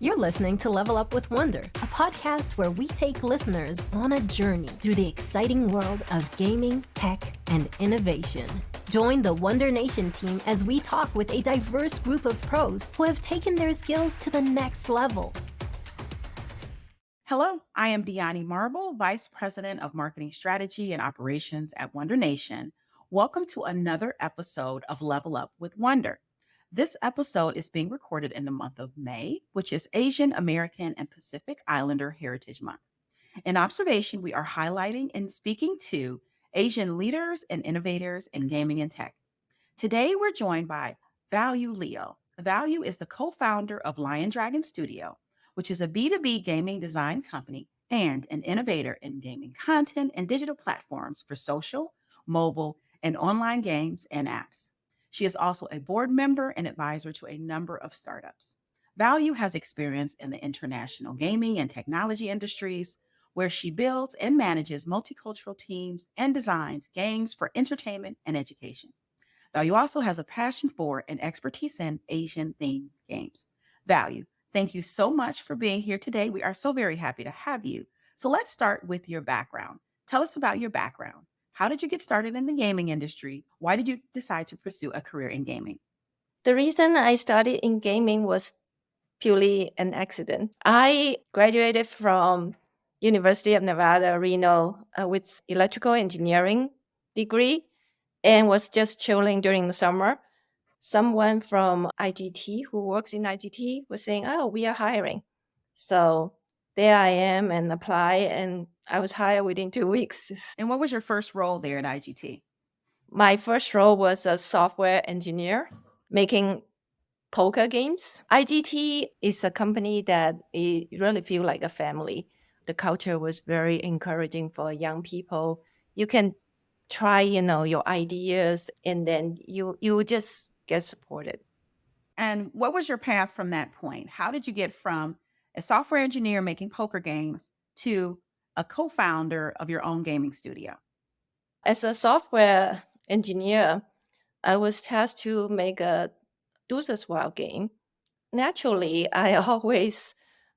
You're listening to Level Up with Wondr, a podcast where we take listeners on a journey through the exciting world of gaming, tech, and innovation. Join the Wondr Nation team as we talk with a diverse group of pros who have taken their skills to the next level. Hello, I am Deani Marble, Vice President of Marketing Strategy and Operations at Wondr Nation. Welcome to another episode of Level Up with Wondr. This episode is being recorded in the month of May, which is Asian American and Pacific Islander Heritage Month. In observation, we are highlighting and speaking to Asian leaders and innovators in gaming and tech. Today, we're joined by Value Leo. Value is the co-founder of LIONDRAGON Studio, which is a B2B gaming design company and an innovator in gaming content and digital platforms for social, mobile, and online games and apps. She is also a board member and advisor to a number of startups. Value has experience in the international gaming and technology industries, where she builds and manages multicultural teams and designs games for entertainment and education. Value also has a passion for and expertise in Asian-themed games. Value, thank you so much for being here today. We are so very happy to have you. So let's start with your background. Tell us about your background. How did you get started in the gaming industry? Why did you decide to pursue a career in gaming? The reason I started in gaming was purely an accident. I graduated from University of Nevada, Reno, with electrical engineering degree and was just chilling during the summer. Someone from IGT who works in IGT was saying, "Oh, we are hiring." So there I am and apply, and I was hired within 2 weeks. And what was your first role there at IGT? My first role was a software engineer making poker games. IGT is a company that it really feel like a family. The culture was very encouraging for young people. You can try, your ideas, and then you just get supported. And what was your path from that point? How did you get from a software engineer making poker games to a co-founder of your own gaming studio? As a software engineer, I was tasked to make a Deuces Wild game. Naturally, I always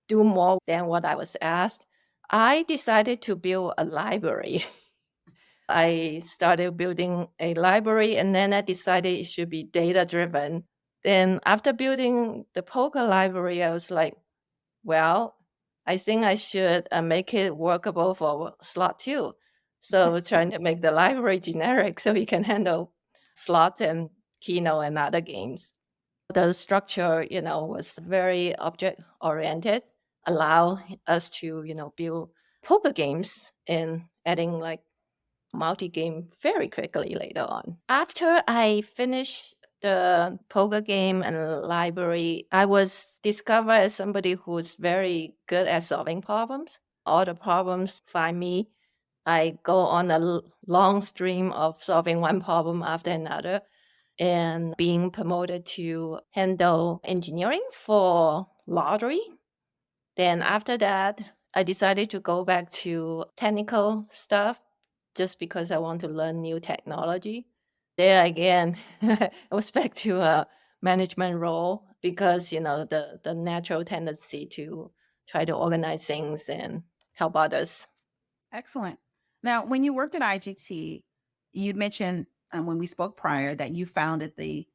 do more than what I was asked. I decided to build a library. I started building a library, and then I decided it should be data-driven. Then after building the poker library, I was like, well, I think I should make it workable for slot too. So trying to make the library generic so it can handle slots and Keno and other games. The structure, was very object-oriented, allow us to, build poker games and adding like multi-game very quickly later on. After I finished the poker game and library, I was discovered as somebody who's very good at solving problems. All the problems find me. I go on a long stream of solving one problem after another and being promoted to handle engineering for lottery. Then after that, I decided to go back to technical stuff just because I want to learn new technology. There again, I was back to a management role because, the natural tendency to try to organize things and help others. Excellent. Now, when you worked at IGT, you'd mentioned when we spoke prior that you founded the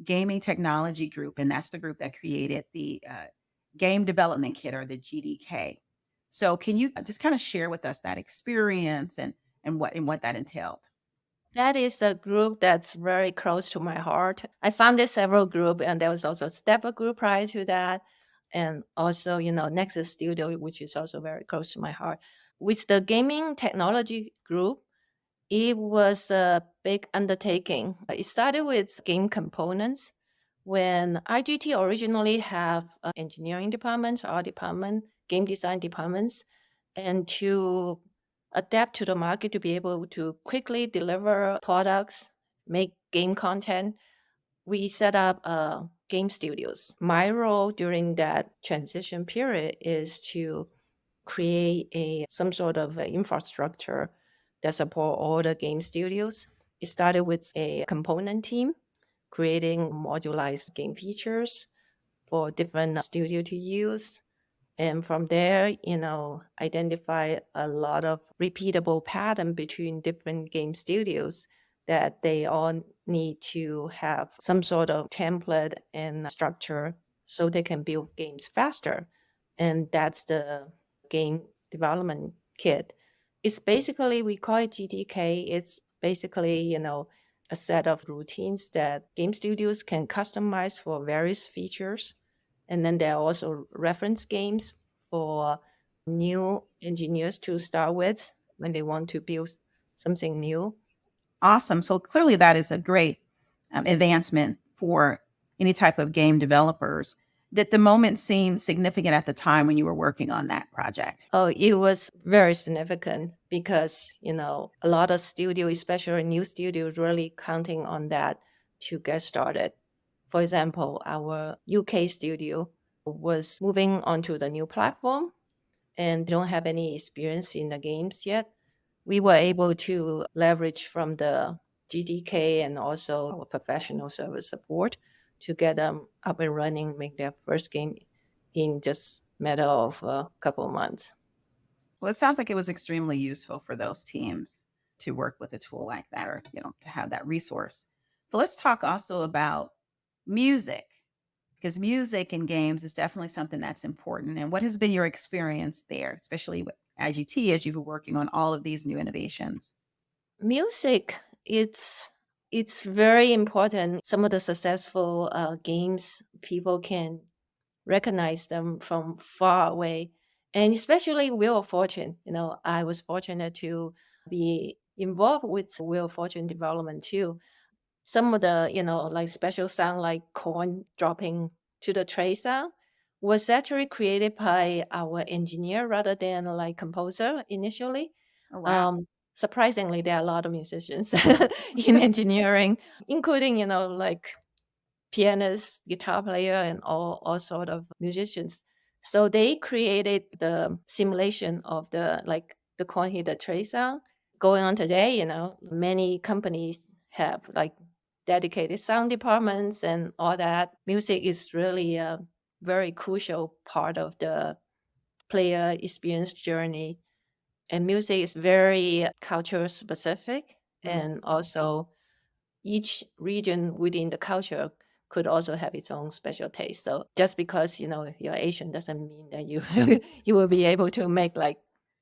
Gaming Technology Group, and that's the group that created the Game Development Kit, or the GDK. So, can you just kind of share with us that experience and what that entailed? That is a group that's very close to my heart. I founded several groups, and there was also a Stepper group prior to that. And also, Nexus Studio, which is also very close to my heart. With the Gaming Technology Group, it was a big undertaking. It started with game components. When IGT originally have engineering departments, art department, game design departments, and to adapt to the market to be able to quickly deliver products, make game content, we set up game studios. My role during that transition period is to create some sort of infrastructure that support all the game studios. It started with a component team creating modularized game features for different studio to use. And from there, identify a lot of repeatable pattern between different game studios that they all need to have some sort of template and structure so they can build games faster. And that's the game development kit. It's basically, we call it GTK. It's basically, a set of routines that game studios can customize for various features. And then there are also reference games for new engineers to start with when they want to build something new. Awesome. So clearly, that is a great advancement for any type of game developers. Did the moment seem significant at the time when you were working on that project? Oh, it was very significant because, a lot of studios, especially new studios, really counting on that to get started. For example, our UK studio was moving onto the new platform and don't have any experience in the games yet. We were able to leverage from the GDK and also our professional service support to get them up and running, make their first game in just matter of a couple of months. Well, it sounds like it was extremely useful for those teams to work with a tool like that, or to have that resource. So let's talk also about music, because music in games is definitely something that's important. And what has been your experience there, especially with IGT, as you've been working on all of these new innovations? Music, it's very important. Some of the successful games, people can recognize them from far away. And especially Wheel of Fortune. I was fortunate to be involved with Wheel of Fortune development too. Some of the, like special sound like coin dropping to the tray sound was actually created by our engineer rather than like composer initially. Oh, wow. Surprisingly, there are a lot of musicians in engineering, including, like pianists, guitar player, and all sort of musicians. So they created the simulation of the coin hit the tray sound. Going on today, many companies have like dedicated sound departments and all that. Music is really a very crucial part of the player experience journey. And music is very culture specific, and also each region within the culture could also have its own special taste. So just because you're Asian doesn't mean that you you will be able to make like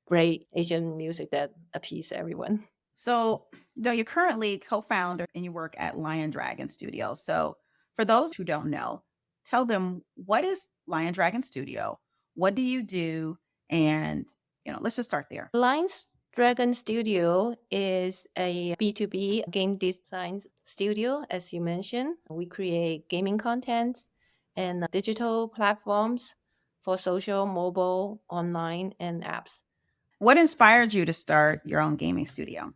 great Asian music that appease everyone. So, you're currently co-founder and you work at LIONDRAGON Studio. So, for those who don't know, tell them, what is LIONDRAGON Studio? What do you do? And, let's just start there. Lines Dragon Studio is a B2B game design studio, as you mentioned. We create gaming contents and digital platforms for social, mobile, online, and apps. What inspired you to start your own gaming studio?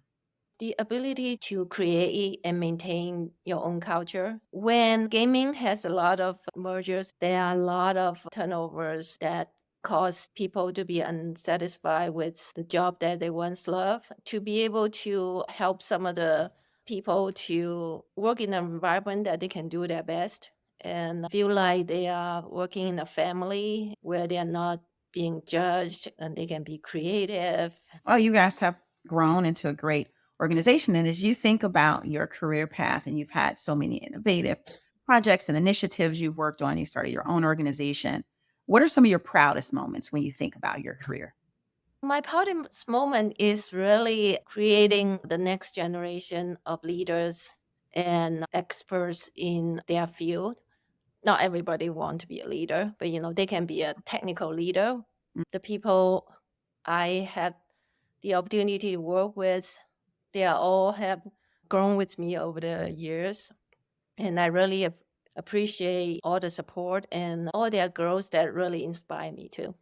The ability to create and maintain your own culture. When gaming has a lot of mergers, there are a lot of turnovers that cause people to be unsatisfied with the job that they once loved. To be able to help some of the people to work in an environment that they can do their best and feel like they are working in a family where they are not being judged and they can be creative. Oh, you guys have grown into a great organization. And as you think about your career path, and you've had so many innovative projects and initiatives you've worked on, you started your own organization. What are some of your proudest moments when you think about your career? My proudest moment is really creating the next generation of leaders and experts in their field. Not everybody want to be a leader, but they can be a technical leader. The people I had the opportunity to work with, they are all have grown with me over the years, and I really appreciate all the support and all their growth that really inspire me too.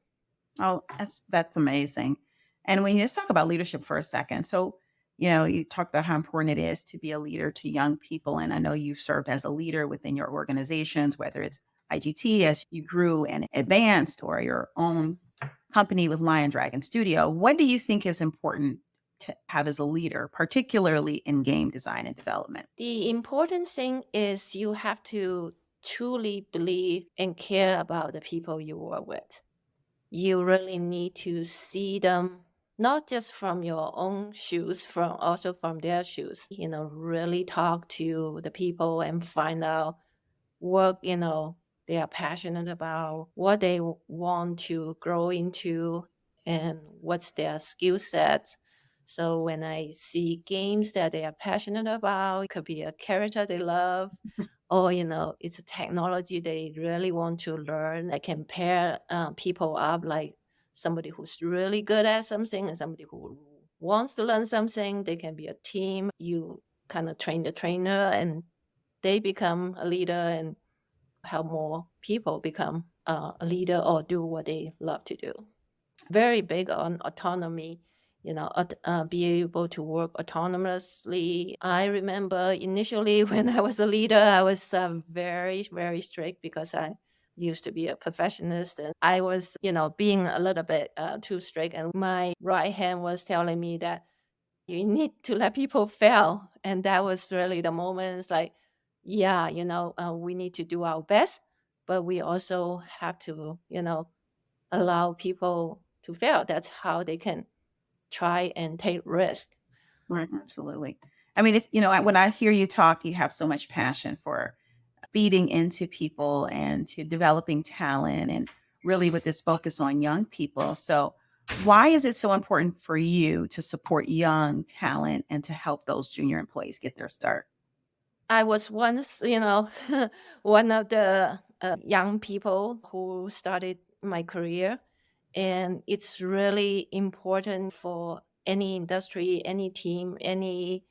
Oh, that's amazing. And when you just talk about leadership for a second, so you talked about how important it is to be a leader to young people, and I know you've served as a leader within your organizations, whether it's IGT as you grew and advanced, or your own company with LIONDRAGON Studio. What do you think is important to have as a leader, particularly in game design and development? The important thing is you have to truly believe and care about the people you work with. You really need to see them not just from your own shoes, from also from their shoes. Really talk to the people and find out what they are passionate about, what they want to grow into, and what's their skill sets. So when I see games that they are passionate about, it could be a character they love, or it's a technology they really want to learn. I can pair people up, like somebody who's really good at something and somebody who wants to learn something. They can be a team. You kind of train the trainer, and they become a leader, and help more people become a leader or do what they love to do. Very big on autonomy, be able to work autonomously. I remember initially when I was a leader, I was very, very strict because I used to be a perfectionist, and I was, being a little bit too strict. And my right hand was telling me that you need to let people fail. And that was really the moment. It's like, yeah, we need to do our best, but we also have to, allow people to fail. That's how they can try and take risk. Right, absolutely. I mean, when I hear you talk, you have so much passion for feeding into people and to developing talent and really with this focus on young people. So, why is it so important for you to support young talent and to help those junior employees get their start? I was once, one of the young people who started my career. And it's really important for any industry, any team, any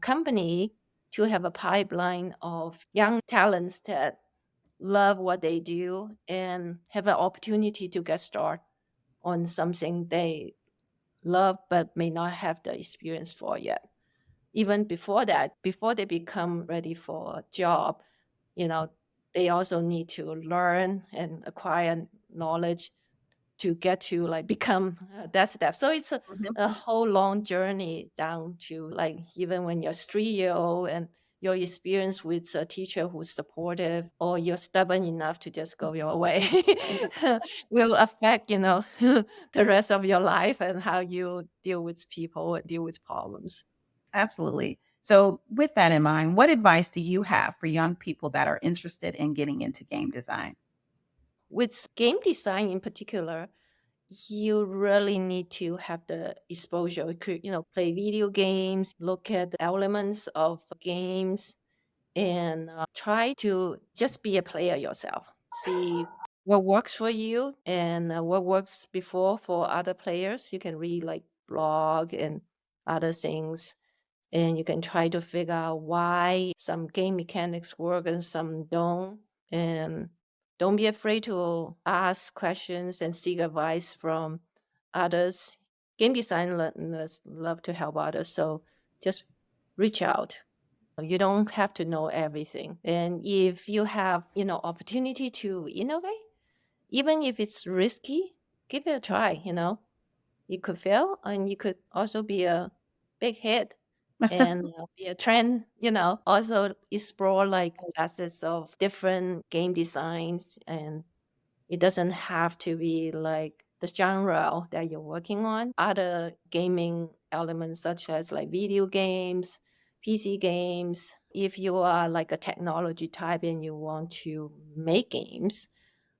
company to have a pipeline of young talents that love what they do and have an opportunity to get started on something they love but may not have the experience for yet. Even before that, before they become ready for a job, you know, they also need to learn and acquire knowledge to get to like become that step. So it's a whole long journey down to like even when you're 3 year old and your experience with a teacher who's supportive, or you're stubborn enough to just go your way, will affect the rest of your life and how you deal with people and deal with problems. Absolutely. So, with that in mind, what advice do you have for young people that are interested in getting into game design? With game design in particular, you really need to have the exposure. Play video games, look at the elements of games, and try to just be a player yourself. See what works for you and what works before for other players. You can read like blog and other things, and you can try to figure out why some game mechanics work and some don't. And don't be afraid to ask questions and seek advice from others. Game designers love to help others, so just reach out. You don't have to know everything. And if you have, opportunity to innovate, even if it's risky, give it a try. You could fail and you could also be a big hit and be a trend, also explore like facets of different game designs. And it doesn't have to be like the genre that you're working on. Other gaming elements such as like video games, PC games. If you are like a technology type and you want to make games,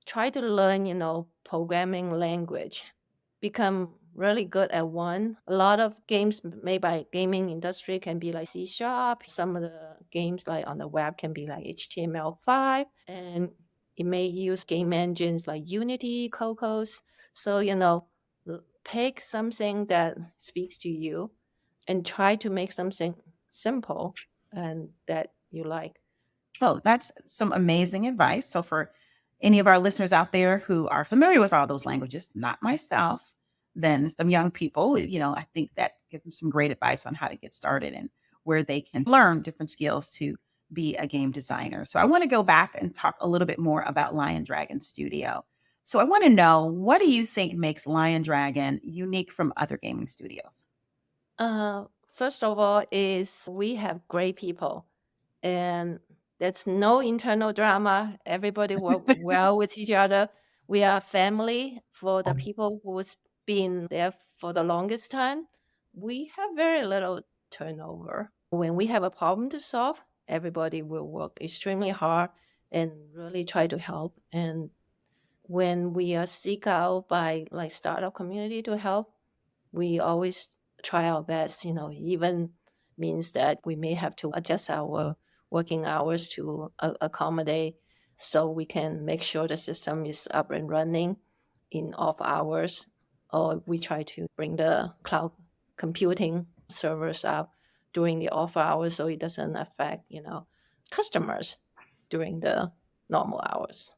try to learn, programming language. Become really good at one. A lot of games made by gaming industry can be like C sharp. Some of the games like on the web can be like HTML5, and it may use game engines like Unity, Cocos. So, take something that speaks to you and try to make something simple and that you like. Oh, that's some amazing advice. So, for any of our listeners out there who are familiar with all those languages, not myself, then some young people, I think that gives them some great advice on how to get started and where they can learn different skills to be a game designer. So, I want to go back and talk a little bit more about Lion Dragon Studio. So, I want to know, what do you think makes Lion Dragon unique from other gaming studios? First of all, is we have great people, and There's no internal drama. Everybody work well with each other. We are family. For the people who's been there for the longest time, we have very little turnover. When we have a problem to solve, everybody will work extremely hard and really try to help. And when we are seek out by like startup community to help, we always try our best, even means that we may have to adjust our working hours to accommodate so we can make sure the system is up and running in off hours, or we try to bring the cloud computing servers up during the off hours so it doesn't affect, customers during the normal hours.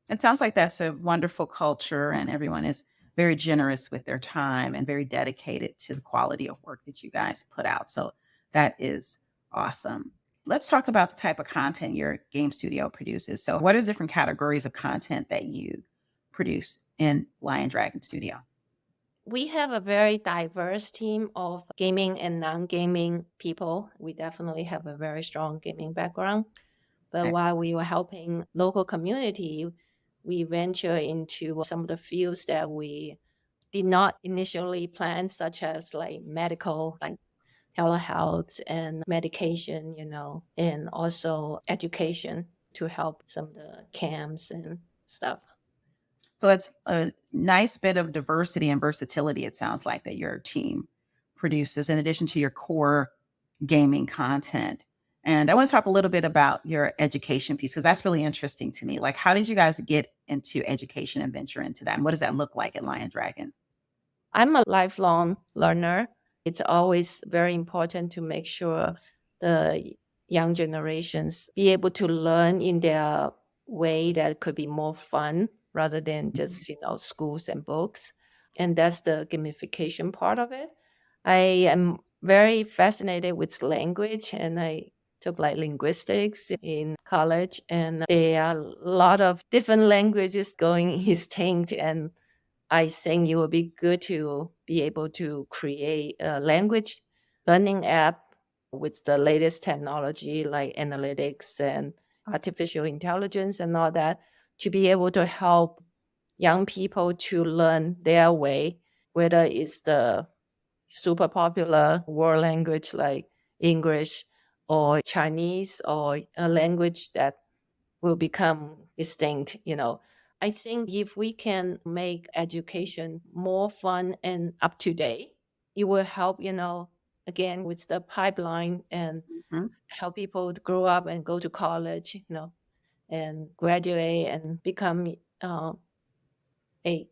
It sounds like that's a wonderful culture, and everyone is very generous with their time and very dedicated to the quality of work that you guys put out. So that is awesome. Let's talk about the type of content your game studio produces. So, what are the different categories of content that you produce in Lion Dragon Studio? We have a very diverse team of gaming and non-gaming people. We definitely have a very strong gaming background. But while we were helping local community, we venture into some of the fields that we did not initially plan, such as like medical, like telehealth and medication, and also education to help some of the camps and stuff. So it's a nice bit of diversity and versatility, it sounds like, that your team produces in addition to your core gaming content. And I want to talk a little bit about your education piece because that's really interesting to me. Like, how did you guys get into education and venture into that? And what does that look like at Lion Dragon? I'm a lifelong learner. It's always very important to make sure the young generations be able to learn in their way that could be more fun rather than just, schools and books. And that's the gamification part of it. I am very fascinated with language, and I took like linguistics in college, and there are a lot of different languages going extinct, and I think it would be good to be able to create a language learning app with the latest technology like analytics and artificial intelligence and all that, to be able to help young people to learn their way, whether it's the super popular world language like English or Chinese, or a language that will become extinct. I think if we can make education more fun and up to date, it will help, again, with the pipeline, and Mhm. help people to grow up and go to college, and graduate and become a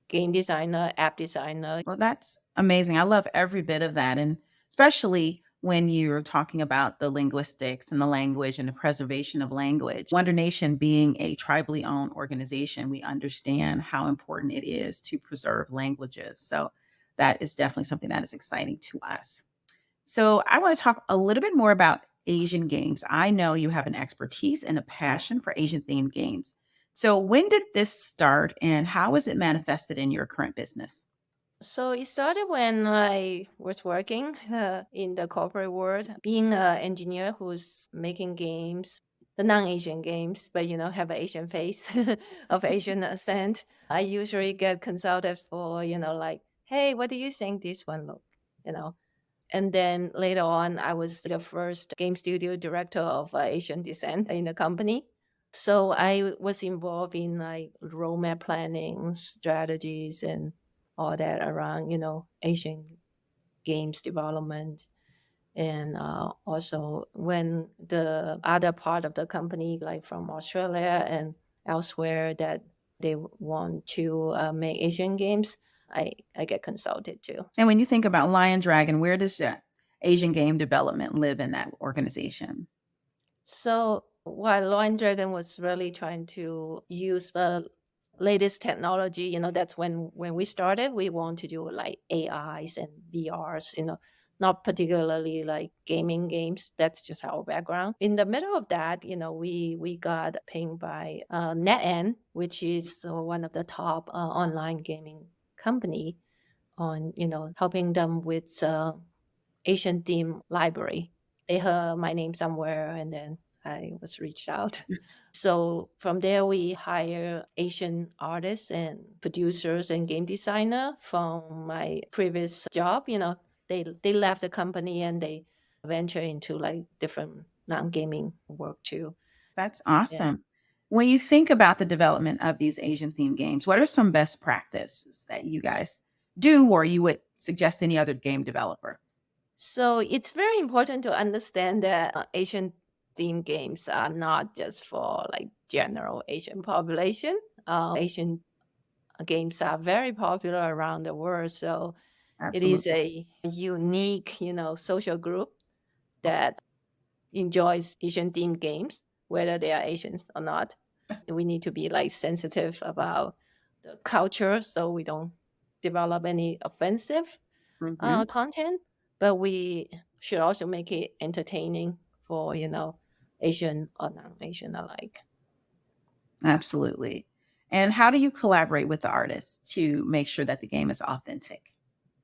game designer, app designer. Well, that's amazing. I love every bit of that. And especially when you're talking about the linguistics and the language and the preservation of language. Wonder Nation being a tribally owned organization, we understand how important it is to preserve languages. So that is definitely something that is exciting to us. So I want to talk a little bit more about Asian games. I know you have an expertise and a passion for Asian themed games. So when did this start and how is it manifested in your current business? So it started when I was working in the corporate world, being an engineer who's making games, the non-Asian games, but have an Asian face of Asian accent. I usually get consulted for, like, hey, what do you think this one look? You know, and then later on, I was the first game studio director of Asian descent in the company. So I was involved in like roadmap planning, strategies, and all that around, Asian games development. And also when the other part of the company, like from Australia and elsewhere, that they want to make Asian games, I get consulted too. And when you think about Lion Dragon, where does that Asian game development live in that organization? So while LIONDRAGON was really trying to use the latest technology, that's when we started, we want to do like AIs and VRs, not particularly like gaming games. That's just our background. In the middle of that, we got pinged by NetEnt, which is one of the top online gaming company, on helping them with Asian theme library. They heard my name somewhere, and then I was reached out. So from there, we hire Asian artists and producers and game designer from my previous job. They left the company and they venture into like different non-gaming work too. That's Yeah. awesome. When you think about the development of these Asian themed games, what are some best practices that you guys do or you would suggest any other game developer? So it's very important to understand that Asian themed games are not just for like general Asian population. Asian games are very popular around the world. So it is Absolutely. a unique, social group that enjoys Asian themed games, whether they are Asians or not. We need to be like sensitive about the culture so we don't develop any offensive Hmm. content, but we should also make it entertaining for, Asian or non-Asian alike. Absolutely. And how do you collaborate with the artists to make sure that the game is authentic?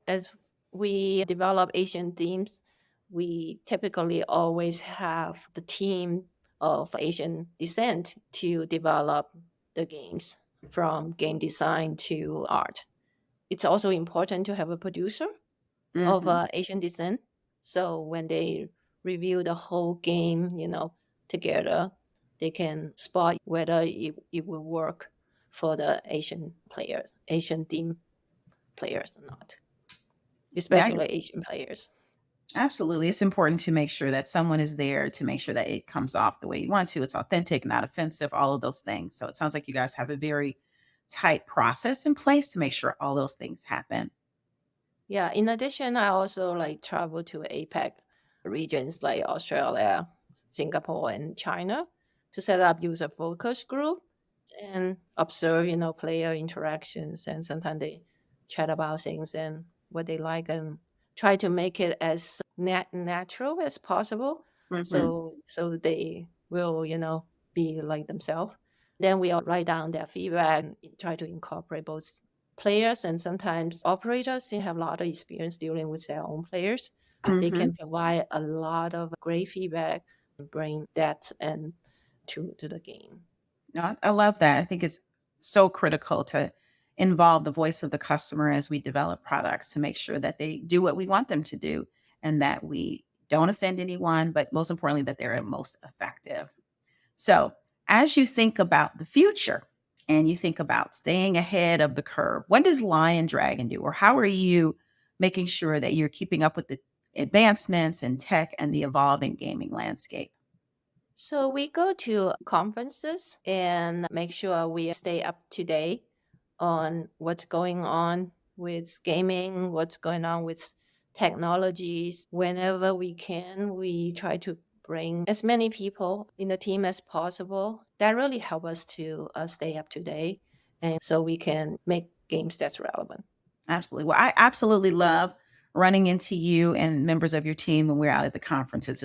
As we develop Asian themes, we typically always have the team of Asian descent to develop the games from game design to art. It's also important to have a producer of Hmm. Asian descent. So when they review the whole game, together, they can spot whether it will work for the Asian team players or not, Yeah, especially Asian players. absolutely. It's important to make sure that someone is there to make sure that it comes off the way you want to. It's authentic, not offensive, all of those things. So it sounds like you guys have a very tight process in place to make sure all those things happen. Yeah. In addition, I also like travel to APAC regions like Australia, Singapore, and China to set up user focus group and observe, player interactions. And sometimes they chat about things and what they like and try to make it as natural as possible. Hmm. So they will, be like themselves. Then we all write down their feedback and try to incorporate both players and sometimes operators. They have a lot of experience dealing with their own players. They Hmm. can provide a lot of great feedback and bring that and to the game. No, I love that. I think it's so critical to involve the voice of the customer as we develop products to make sure that they do what we want them to do and that we don't offend anyone, but most importantly, that they're most effective. So, as you think about the future and you think about staying ahead of the curve, what does Lion Dragon do? Or how are you making sure that you're keeping up with the advancements in tech and the evolving gaming landscape? So we go to conferences and make sure we stay up to date on what's going on with gaming, what's going on with technologies. Whenever we can, we try to bring as many people in the team as possible. That really help us to stay up to date, and so we can make games that's relevant. Absolutely. Well, I absolutely love running into you and members of your team when we're out at the conferences.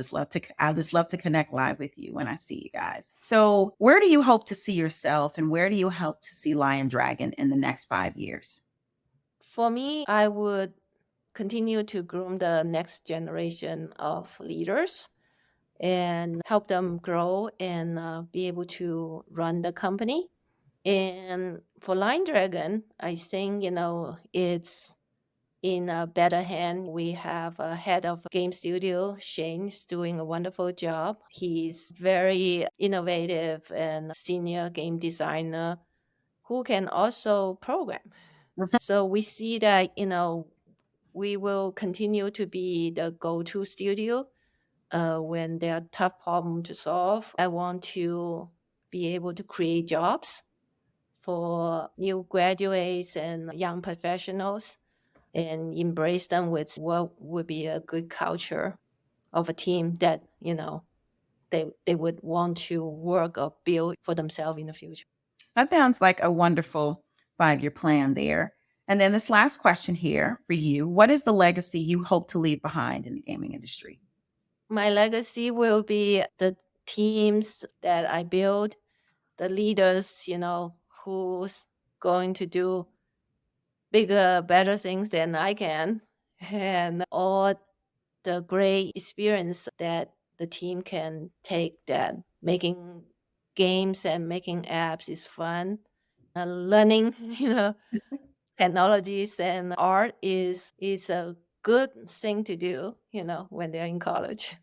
I just love to connect live with you when I see you guys. So, where do you hope to see yourself, and where do you hope to see Lion Dragon in the next 5 years? For me, I would continue to groom the next generation of leaders and help them grow and be able to run the company. And for Line Dragon, I think, it's in a better hand. We have a head of game studio, Shane, is doing a wonderful job. He's very innovative and senior game designer who can also program. So we see that, we will continue to be the go-to studio when there are tough problems to solve. I want to be able to create jobs for new graduates and young professionals and embrace them with what would be a good culture of a team that, they would want to work or build for themselves in the future. That sounds like a wonderful 5 year plan there. And then this last question here for you: what is the legacy you hope to leave behind in the gaming industry? My legacy will be the teams that I build, the leaders, who's going to do bigger, better things than I can, and all the great experience that the team can take that making games and making apps is fun. Learning, technologies and art is a good thing to do, when they're in college.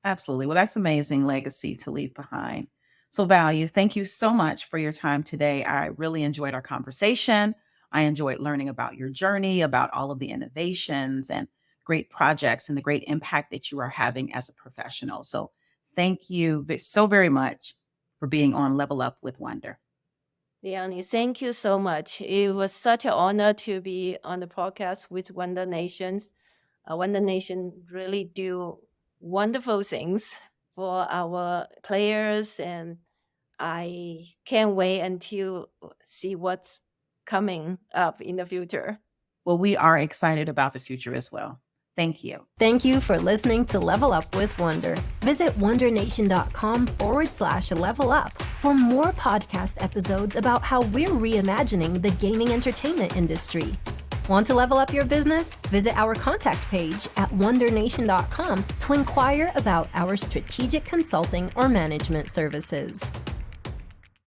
Absolutely. Well, that's amazing legacy to leave behind. So, Value, thank you so much for your time today. I really enjoyed our conversation. I enjoyed learning about your journey, about all of the innovations and great projects and the great impact that you are having as a professional. So, thank you so very much for being on Level Up with Wondr. Leonie, thank you so much. It was such an honor to be on the podcast with Wondr Nations. Wondr Nation really do wonderful things for our players, and I can't wait until see what's coming up in the future. Well, we are excited about the future as well. Thank you. Thank you for listening to Level Up with Wondr. Visit wondrnation.com/level up for more podcast episodes about how we're reimagining the gaming entertainment industry. Want to level up your business? Visit our contact page at wondrnation.com to inquire about our strategic consulting or management services.